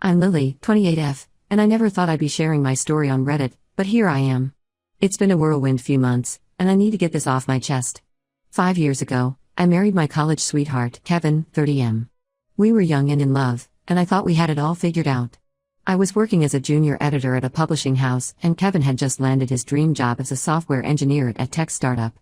I'm Lily, 28F, and I never thought I'd be sharing my story on Reddit, but here I am. It's been a whirlwind few months, and I need to get this off my chest. 5 years ago, I married my college sweetheart, Kevin, 30M. We were young and in love, and I thought we had it all figured out. I was working as a junior editor at a publishing house, and Kevin had just landed his dream job as a software engineer at a tech startup.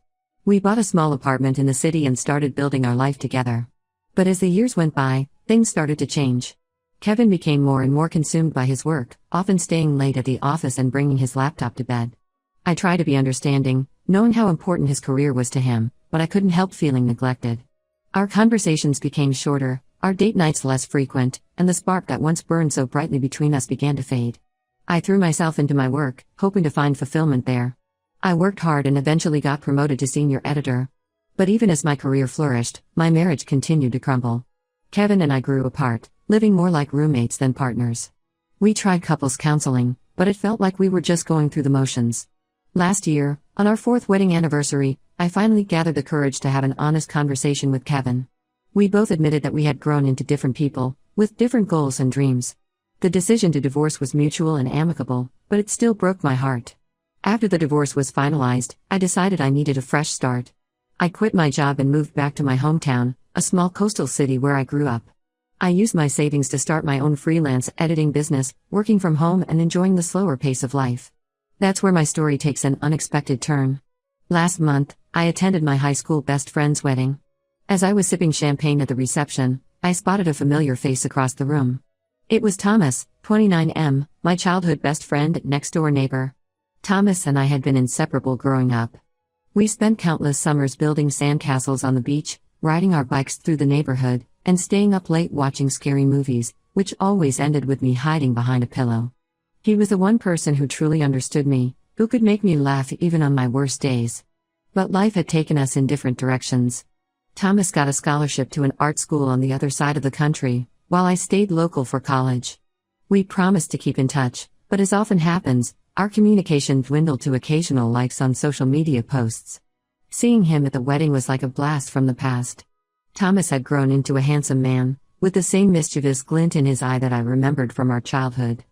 We bought a small apartment in the city and started building our life together. But as the years went by, things started to change. Kevin became more and more consumed by his work, often staying late at the office and bringing his laptop to bed. I tried to be understanding, knowing how important his career was to him, but I couldn't help feeling neglected. Our conversations became shorter, our date nights less frequent, and the spark that once burned so brightly between us began to fade. I threw myself into my work, hoping to find fulfillment there. I worked hard and eventually got promoted to senior editor. But even as my career flourished, my marriage continued to crumble. Kevin and I grew apart, living more like roommates than partners. We tried couples counseling, but it felt like we were just going through the motions. Last year, on our 4th wedding anniversary, I finally gathered the courage to have an honest conversation with Kevin. We both admitted that we had grown into different people, with different goals and dreams. The decision to divorce was mutual and amicable, but it still broke my heart. After the divorce was finalized, I decided I needed a fresh start. I quit my job and moved back to my hometown, a small coastal city where I grew up. I used my savings to start my own freelance editing business, working from home and enjoying the slower pace of life. That's where my story takes an unexpected turn. Last month, I attended my high school best friend's wedding. As I was sipping champagne at the reception, I spotted a familiar face across the room. It was Thomas, 29M, my childhood best friend and next-door neighbor. Thomas and I had been inseparable growing up. We spent countless summers building sandcastles on the beach, riding our bikes through the neighborhood, and staying up late watching scary movies, which always ended with me hiding behind a pillow. He was the one person who truly understood me, who could make me laugh even on my worst days. But life had taken us in different directions. Thomas got a scholarship to an art school on the other side of the country, while I stayed local for college. We promised to keep in touch, but as often happens, our communication dwindled to occasional likes on social media posts. Seeing him at the wedding was like a blast from the past. Thomas had grown into a handsome man, with the same mischievous glint in his eye that I remembered from our childhood.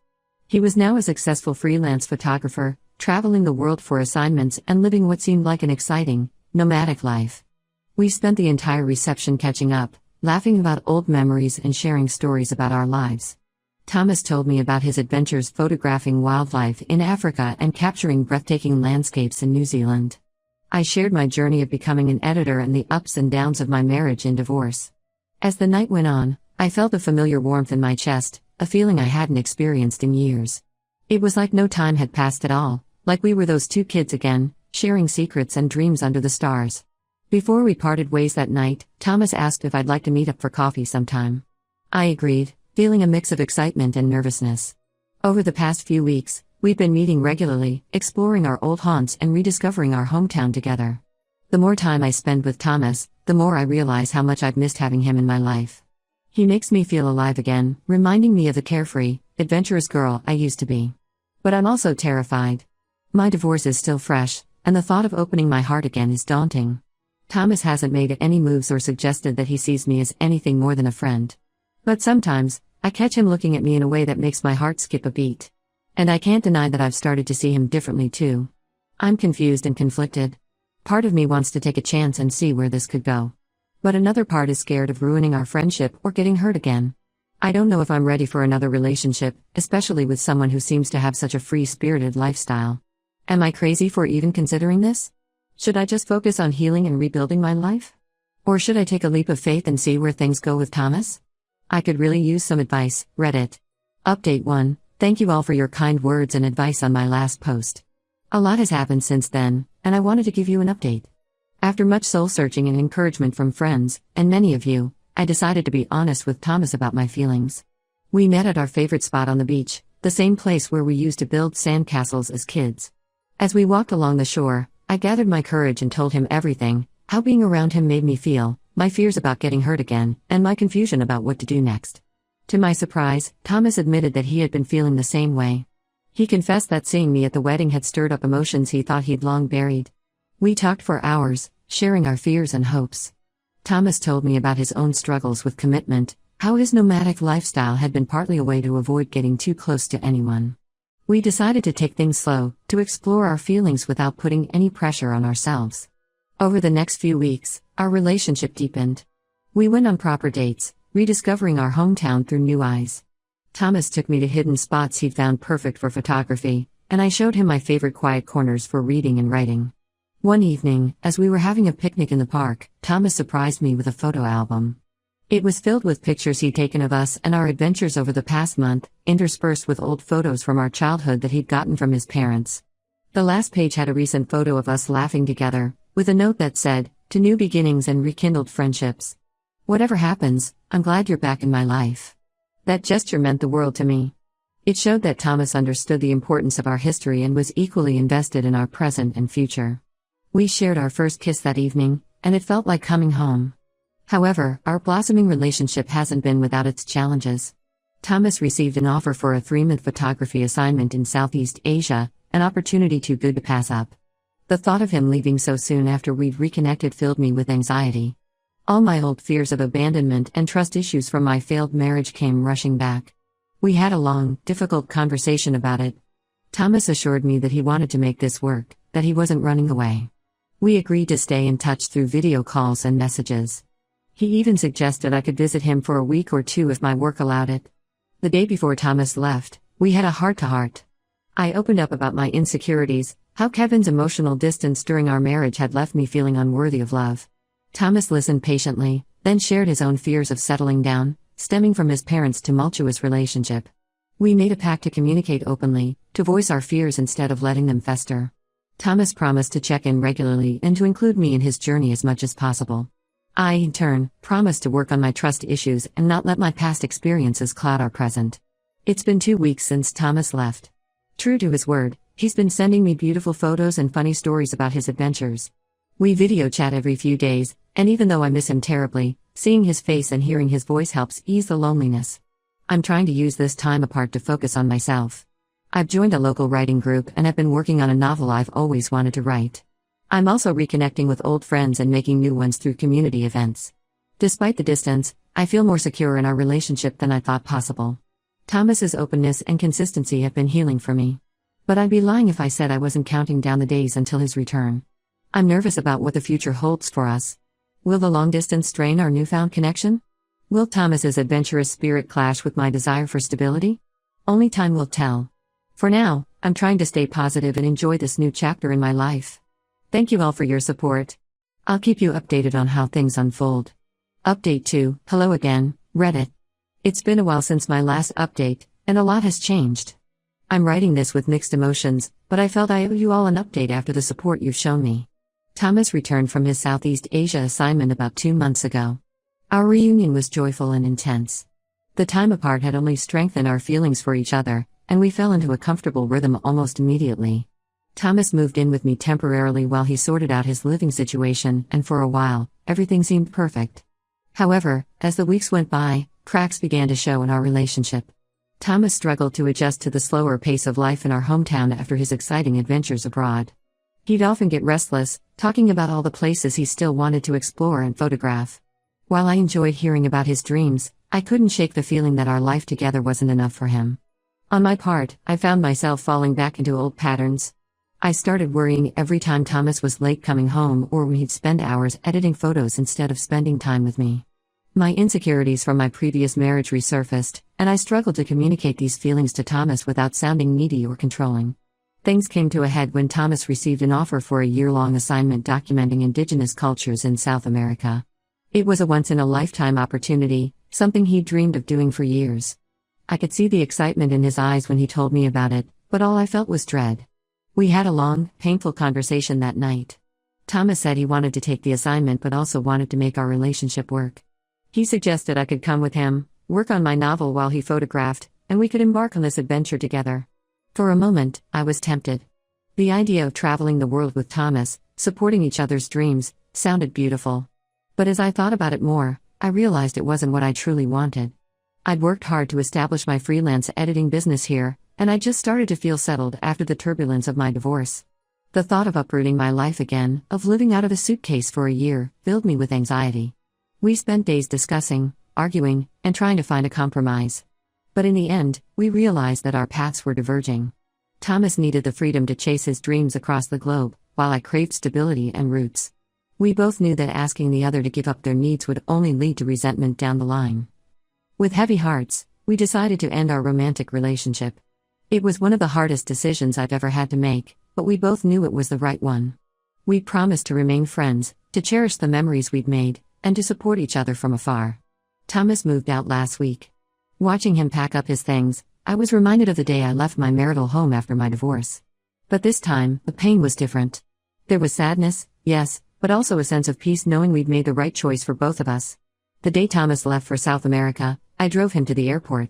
He was now a successful freelance photographer, traveling the world for assignments and living what seemed like an exciting, nomadic life. We spent the entire reception catching up, laughing about old memories and sharing stories about our lives. Thomas told me about his adventures photographing wildlife in Africa and capturing breathtaking landscapes in New Zealand. I shared my journey of becoming an editor and the ups and downs of my marriage and divorce. As the night went on, I felt a familiar warmth in my chest, a feeling I hadn't experienced in years. It was like no time had passed at all, like we were those two kids again, sharing secrets and dreams under the stars. Before we parted ways that night, Thomas asked if I'd like to meet up for coffee sometime. I agreed, feeling a mix of excitement and nervousness. Over the past few weeks, we've been meeting regularly, exploring our old haunts and rediscovering our hometown together. The more time I spend with Thomas, the more I realize how much I've missed having him in my life. He makes me feel alive again, reminding me of the carefree, adventurous girl I used to be. But I'm also terrified. My divorce is still fresh, and the thought of opening my heart again is daunting. Thomas hasn't made any moves or suggested that he sees me as anything more than a friend. But sometimes, I catch him looking at me in a way that makes my heart skip a beat. And I can't deny that I've started to see him differently too. I'm confused and conflicted. Part of me wants to take a chance and see where this could go. But another part is scared of ruining our friendship or getting hurt again. I don't know if I'm ready for another relationship, especially with someone who seems to have such a free-spirited lifestyle. Am I crazy for even considering this? Should I just focus on healing and rebuilding my life? Or should I take a leap of faith and see where things go with Thomas? I could really use some advice. Reddit. Update 1. Thank you all for your kind words and advice on my last post. A lot has happened since then, and I wanted to give you an update. After much soul-searching and encouragement from friends, and many of you, I decided to be honest with Thomas about my feelings. We met at our favorite spot on the beach, the same place where we used to build sandcastles as kids. As we walked along the shore, I gathered my courage and told him everything, how being around him made me feel, my fears about getting hurt again, and my confusion about what to do next. To my surprise, Thomas admitted that he had been feeling the same way. He confessed that seeing me at the wedding had stirred up emotions he thought he'd long buried. We talked for hours, sharing our fears and hopes. Thomas told me about his own struggles with commitment, how his nomadic lifestyle had been partly a way to avoid getting too close to anyone. We decided to take things slow, to explore our feelings without putting any pressure on ourselves. Over the next few weeks, our relationship deepened. We went on proper dates, rediscovering our hometown through new eyes. Thomas took me to hidden spots he'd found perfect for photography, and I showed him my favorite quiet corners for reading and writing. One evening, as we were having a picnic in the park, Thomas surprised me with a photo album. It was filled with pictures he'd taken of us and our adventures over the past month, interspersed with old photos from our childhood that he'd gotten from his parents. The last page had a recent photo of us laughing together, with a note that said, "To new beginnings and rekindled friendships. Whatever happens, I'm glad you're back in my life." That gesture meant the world to me. It showed that Thomas understood the importance of our history and was equally invested in our present and future. We shared our first kiss that evening, and it felt like coming home. However, our blossoming relationship hasn't been without its challenges. Thomas received an offer for a 3-month photography assignment in Southeast Asia, an opportunity too good to pass up. The thought of him leaving so soon after we'd reconnected filled me with anxiety. All my old fears of abandonment and trust issues from my failed marriage came rushing back. We had a long, difficult conversation about it. Thomas assured me that he wanted to make this work, that he wasn't running away. We agreed to stay in touch through video calls and messages. He even suggested I could visit him for a week or 2 if my work allowed it. The day before Thomas left, we had a heart-to-heart. I opened up about my insecurities, how Kevin's emotional distance during our marriage had left me feeling unworthy of love. Thomas listened patiently, then shared his own fears of settling down, stemming from his parents' tumultuous relationship. We made a pact to communicate openly, to voice our fears instead of letting them fester. Thomas promised to check in regularly and to include me in his journey as much as possible. I, in turn, promised to work on my trust issues and not let my past experiences cloud our present. It's been 2 weeks since Thomas left. True to his word, he's been sending me beautiful photos and funny stories about his adventures. We video chat every few days, and even though I miss him terribly, seeing his face and hearing his voice helps ease the loneliness. I'm trying to use this time apart to focus on myself. I've joined a local writing group and have been working on a novel I've always wanted to write. I'm also reconnecting with old friends and making new ones through community events. Despite the distance, I feel more secure in our relationship than I thought possible. Thomas's openness and consistency have been healing for me. But I'd be lying if I said I wasn't counting down the days until his return. I'm nervous about what the future holds for us. Will the long distance strain our newfound connection? Will Thomas's adventurous spirit clash with my desire for stability? Only time will tell. For now, I'm trying to stay positive and enjoy this new chapter in my life. Thank you all for your support. I'll keep you updated on how things unfold. Update 2, hello again, Reddit. It's been a while since my last update, and a lot has changed. I'm writing this with mixed emotions, but I felt I owe you all an update after the support you've shown me. Thomas returned from his Southeast Asia assignment about 2 months ago. Our reunion was joyful and intense. The time apart had only strengthened our feelings for each other, and we fell into a comfortable rhythm almost immediately. Thomas moved in with me temporarily while he sorted out his living situation, and for a while, everything seemed perfect. However, as the weeks went by, cracks began to show in our relationship. Thomas struggled to adjust to the slower pace of life in our hometown after his exciting adventures abroad. He'd often get restless, talking about all the places he still wanted to explore and photograph. While I enjoyed hearing about his dreams, I couldn't shake the feeling that our life together wasn't enough for him. On my part, I found myself falling back into old patterns. I started worrying every time Thomas was late coming home or when he'd spend hours editing photos instead of spending time with me. My insecurities from my previous marriage resurfaced, and I struggled to communicate these feelings to Thomas without sounding needy or controlling. Things came to a head when Thomas received an offer for a year-long assignment documenting indigenous cultures in South America. It was a once-in-a-lifetime opportunity, something he'd dreamed of doing for years. I could see the excitement in his eyes when he told me about it, but all I felt was dread. We had a long, painful conversation that night. Thomas said he wanted to take the assignment but also wanted to make our relationship work. He suggested I could come with him, work on my novel while he photographed, and we could embark on this adventure together. For a moment, I was tempted. The idea of traveling the world with Thomas, supporting each other's dreams, sounded beautiful. But as I thought about it more, I realized it wasn't what I truly wanted. I'd worked hard to establish my freelance editing business here, and I just started to feel settled after the turbulence of my divorce. The thought of uprooting my life again, of living out of a suitcase for a year, filled me with anxiety. We spent days discussing, arguing, and trying to find a compromise. But in the end, we realized that our paths were diverging. Thomas needed the freedom to chase his dreams across the globe, while I craved stability and roots. We both knew that asking the other to give up their needs would only lead to resentment down the line. With heavy hearts, we decided to end our romantic relationship. It was one of the hardest decisions I've ever had to make, but we both knew it was the right one. We promised to remain friends, to cherish the memories we'd made, and to support each other from afar. Thomas moved out last week. Watching him pack up his things, I was reminded of the day I left my marital home after my divorce. But this time, the pain was different. There was sadness, yes, but also a sense of peace knowing we'd made the right choice for both of us. The day Thomas left for South America, I drove him to the airport.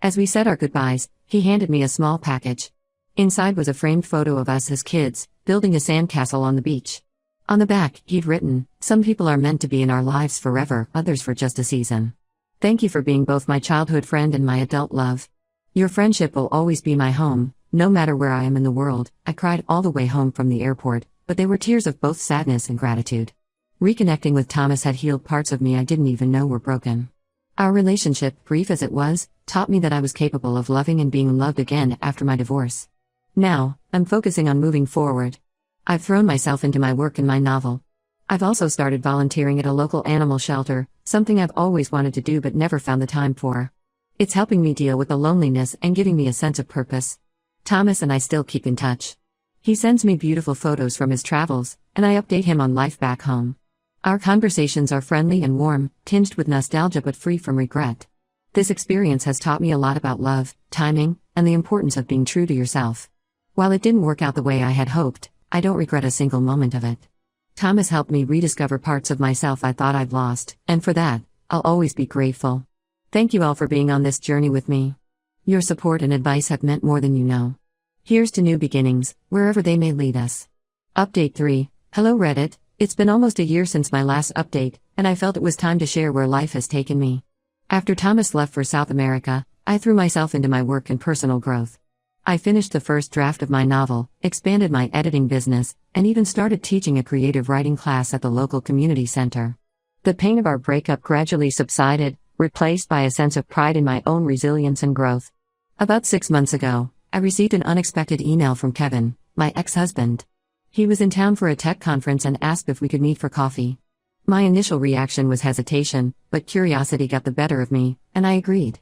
As we said our goodbyes, he handed me a small package. Inside was a framed photo of us as kids, building a sandcastle on the beach. On the back, he'd written, "Some people are meant to be in our lives forever, others for just a season. Thank you for being both my childhood friend and my adult love. Your friendship will always be my home, no matter where I am in the world." I cried all the way home from the airport, but they were tears of both sadness and gratitude. Reconnecting with Thomas had healed parts of me I didn't even know were broken. Our relationship, brief as it was, taught me that I was capable of loving and being loved again after my divorce. Now, I'm focusing on moving forward. I've thrown myself into my work and my novel. I've also started volunteering at a local animal shelter, something I've always wanted to do but never found the time for. It's helping me deal with the loneliness and giving me a sense of purpose. Thomas and I still keep in touch. He sends me beautiful photos from his travels, and I update him on life back home. Our conversations are friendly and warm, tinged with nostalgia but free from regret. This experience has taught me a lot about love, timing, and the importance of being true to yourself. While it didn't work out the way I had hoped, I don't regret a single moment of it. Thomas helped me rediscover parts of myself I thought I'd lost, and for that, I'll always be grateful. Thank you all for being on this journey with me. Your support and advice have meant more than you know. Here's to new beginnings, wherever they may lead us. Update 3. Hello Reddit, it's been almost a year since my last update, and I felt it was time to share where life has taken me. After Thomas left for South America, I threw myself into my work and personal growth. I finished the first draft of my novel, expanded my editing business, and even started teaching a creative writing class at the local community center. The pain of our breakup gradually subsided, replaced by a sense of pride in my own resilience and growth. About 6 months ago, I received an unexpected email from Kevin, my ex-husband. He was in town for a tech conference and asked if we could meet for coffee. My initial reaction was hesitation, but curiosity got the better of me, and I agreed.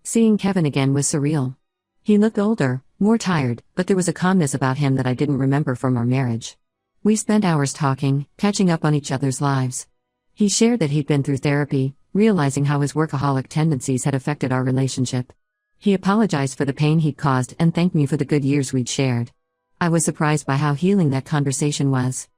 Seeing Kevin again was surreal. He looked older, more tired, but there was a calmness about him that I didn't remember from our marriage. We spent hours talking, catching up on each other's lives. He shared that he'd been through therapy, realizing how his workaholic tendencies had affected our relationship. He apologized for the pain he'd caused and thanked me for the good years we'd shared. I was surprised by how healing that conversation was.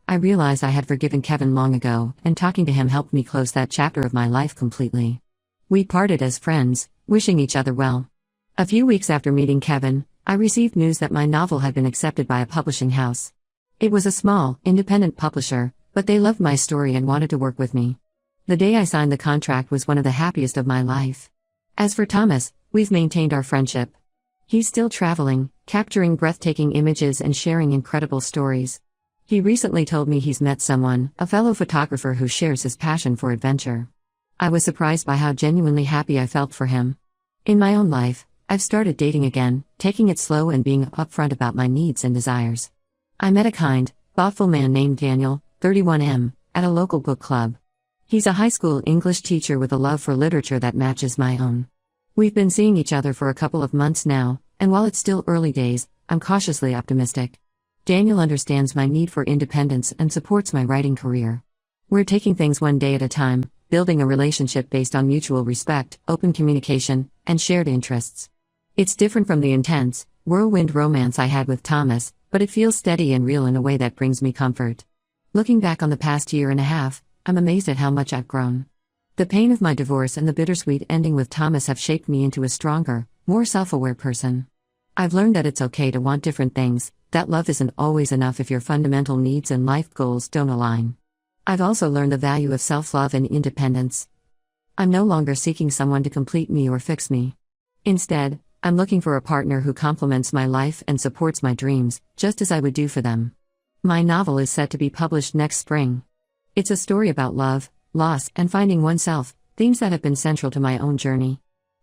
I realized I had forgiven Kevin long ago, and talking to him helped me close that chapter of my life completely. We parted as friends, wishing each other well. A few weeks after meeting Kevin, I received news that my novel had been accepted by a publishing house. It was a small, independent publisher, but they loved my story and wanted to work with me. The day I signed the contract was one of the happiest of my life. As for Thomas, we've maintained our friendship. He's still traveling, capturing breathtaking images and sharing incredible stories. He recently told me he's met someone, a fellow photographer who shares his passion for adventure. I was surprised by how genuinely happy I felt for him. In my own life, I've started dating again, taking it slow and being upfront about my needs and desires. I met a kind, thoughtful man named Daniel, 31M, at a local book club. He's a high school English teacher with a love for literature that matches my own. We've been seeing each other for a couple of months now, and while it's still early days, I'm cautiously optimistic. Daniel understands my need for independence and supports my writing career. We're taking things one day at a time, building a relationship based on mutual respect, open communication, and shared interests. It's different from the intense, whirlwind romance I had with Thomas, but it feels steady and real in a way that brings me comfort. Looking back on the past year and a half, I'm amazed at how much I've grown. The pain of my divorce and the bittersweet ending with Thomas have shaped me into a stronger, more self-aware person. I've learned that it's okay to want different things, that love isn't always enough if your fundamental needs and life goals don't align. I've also learned the value of self-love and independence. I'm no longer seeking someone to complete me or fix me. Instead, I'm looking for a partner who complements my life and supports my dreams, just as I would do for them. My novel is set to be published next spring. It's a story about love, loss, and finding oneself, themes that have been central to my own journey.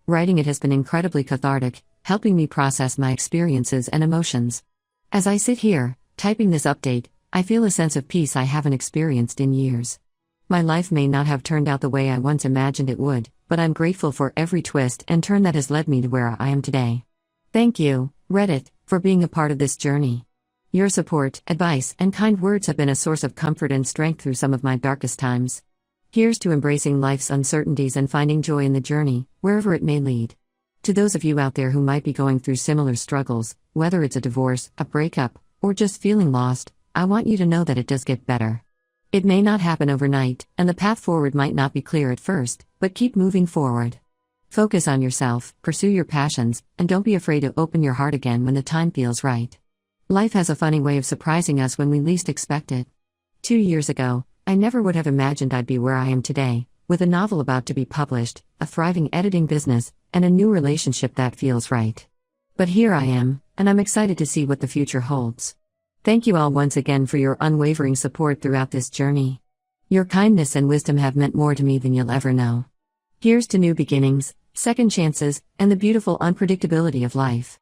Writing it has been incredibly cathartic, helping me process my experiences and emotions. As I sit here, typing this update, I feel a sense of peace I haven't experienced in years. My life may not have turned out the way I once imagined it would, but I'm grateful for every twist and turn that has led me to where I am today. Thank you, Reddit, for being a part of this journey. Your support, advice, and kind words have been a source of comfort and strength through some of my darkest times. Here's to embracing life's uncertainties and finding joy in the journey, wherever it may lead. To those of you out there who might be going through similar struggles, whether it's a divorce, a breakup, or just feeling lost, I want you to know that it does get better. It may not happen overnight, and the path forward might not be clear at first, but keep moving forward. Focus on yourself, pursue your passions, and don't be afraid to open your heart again when the time feels right. Life has a funny way of surprising us when we least expect it. 2 years ago, I never would have imagined I'd be where I am today, with a novel about to be published, a thriving editing business, and a new relationship that feels right. But here I am, and I'm excited to see what the future holds. Thank you all once again for your unwavering support throughout this journey. Your kindness and wisdom have meant more to me than you'll ever know. Here's to new beginnings, second chances, and the beautiful unpredictability of life.